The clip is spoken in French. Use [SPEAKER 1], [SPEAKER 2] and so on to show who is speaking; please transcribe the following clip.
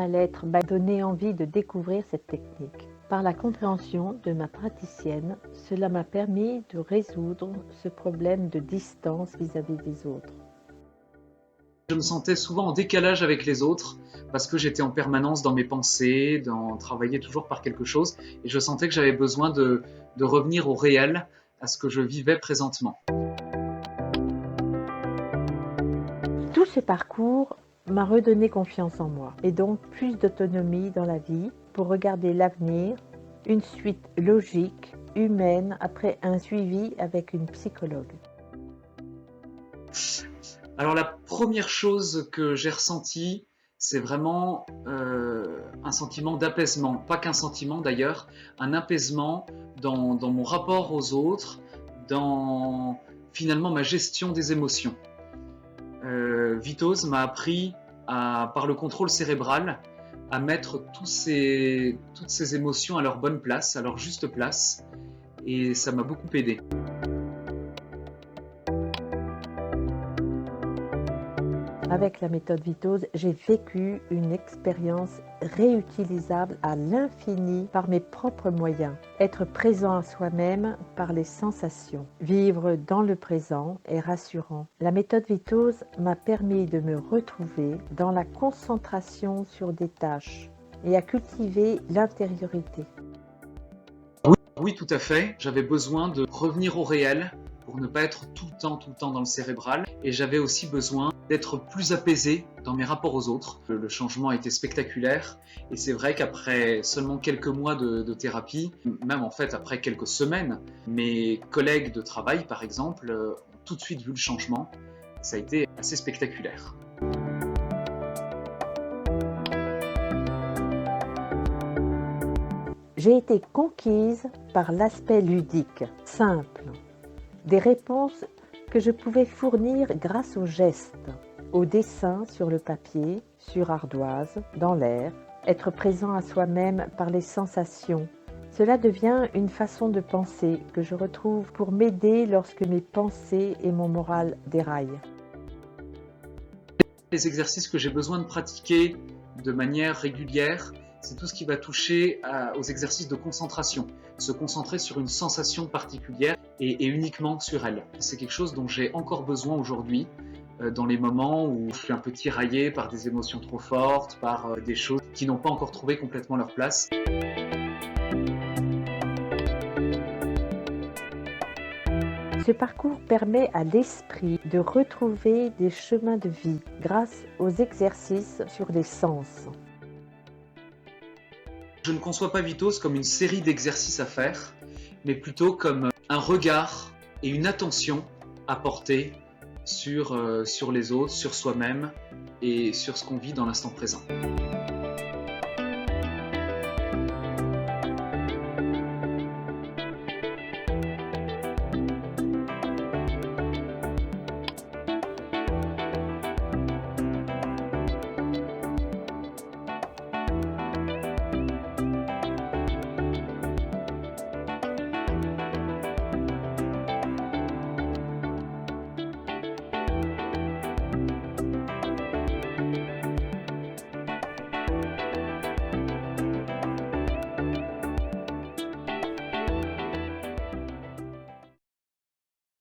[SPEAKER 1] mal-être m'a donné envie de découvrir cette technique. Par la compréhension de ma praticienne, cela m'a permis de résoudre ce problème de distance vis-à-vis des autres.
[SPEAKER 2] Je me sentais souvent en décalage avec les autres parce que j'étais en permanence dans mes pensées, travailler toujours par quelque chose, et je sentais que j'avais besoin de revenir au réel, à ce que je vivais présentement.
[SPEAKER 1] Tout ce parcours m'a redonné confiance en moi et donc plus d'autonomie dans la vie pour regarder l'avenir, une suite logique, humaine, après un suivi avec une psychologue.
[SPEAKER 2] Alors la première chose que j'ai ressentie, c'est vraiment un sentiment d'apaisement, pas qu'un sentiment d'ailleurs, un apaisement dans mon rapport aux autres, dans finalement ma gestion des émotions. Vitoz m'a appris par le contrôle cérébral à mettre toutes ces émotions à leur bonne place, à leur juste place, et ça m'a beaucoup aidé.
[SPEAKER 1] Avec la méthode Vitoz, j'ai vécu une expérience réutilisable à l'infini par mes propres moyens. Être présent à soi-même par les sensations. Vivre dans le présent est rassurant. La méthode Vitoz m'a permis de me retrouver dans la concentration sur des tâches et à cultiver l'intériorité.
[SPEAKER 2] Oui, tout à fait. J'avais besoin de revenir au réel pour ne pas être tout le temps dans le cérébral. Et j'avais aussi besoin d'être plus apaisé dans mes rapports aux autres. Le changement a été spectaculaire. Et c'est vrai qu'après seulement quelques mois de thérapie, même en fait après quelques semaines, mes collègues de travail, par exemple, ont tout de suite vu le changement. Ça a été assez spectaculaire.
[SPEAKER 1] J'ai été conquise par l'aspect ludique, simple, des réponses que je pouvais fournir grâce aux gestes, au dessin sur le papier, sur ardoise, dans l'air, être présent à soi-même par les sensations. Cela devient une façon de penser que je retrouve pour m'aider lorsque mes pensées et mon moral déraillent.
[SPEAKER 2] Les exercices que j'ai besoin de pratiquer de manière régulière, c'est tout ce qui va toucher aux exercices de concentration. Se concentrer sur une sensation particulière et uniquement sur elle. C'est quelque chose dont j'ai encore besoin aujourd'hui, dans les moments où je suis un peu tiraillé par des émotions trop fortes, par des choses qui n'ont pas encore trouvé complètement leur place.
[SPEAKER 1] Ce parcours permet à l'esprit de retrouver des chemins de vie grâce aux exercices sur les sens.
[SPEAKER 2] Je ne conçois pas Vitoz comme une série d'exercices à faire, mais plutôt comme un regard et une attention à porter sur les autres, sur soi-même et sur ce qu'on vit dans l'instant présent.